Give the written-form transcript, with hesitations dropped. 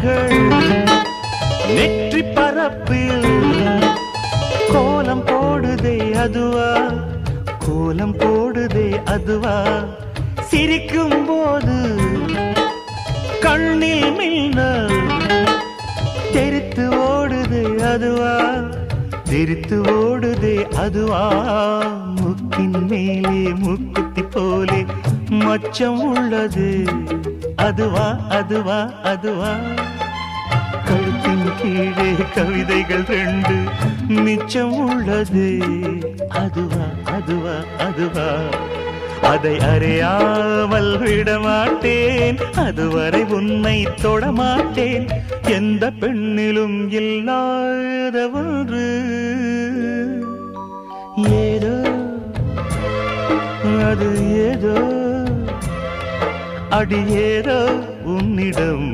கண்கள் நெற்றி பரப்பில் கோலம் போடுதே அதுவா, கோலம் போடுதே அதுவா, சிரிக்கும் போது கண்ணில் மின்னல் தெரித்து ஓடுதே அதுவா, தெரித்து ஓடுதே அதுவா, முக்கின் மேலே முக்குத்தி போலே மச்சம் உள்ளது அதுவா, அதுவா, அதுவா, கழுத்தின் கீழே கவிதைகள் 2 மிச்சம் உள்ளது அதுவா, அதுவா, அதுவா, அதை அறியாமல் விடமாட்டேன், அதுவரை உன்னை தொடமாட்டேன், எந்த பெண்ணிலும் இல்லாத ஒன்று ஏதோ, அது ஏதோ, அடி ஏதோ உன்னிடம்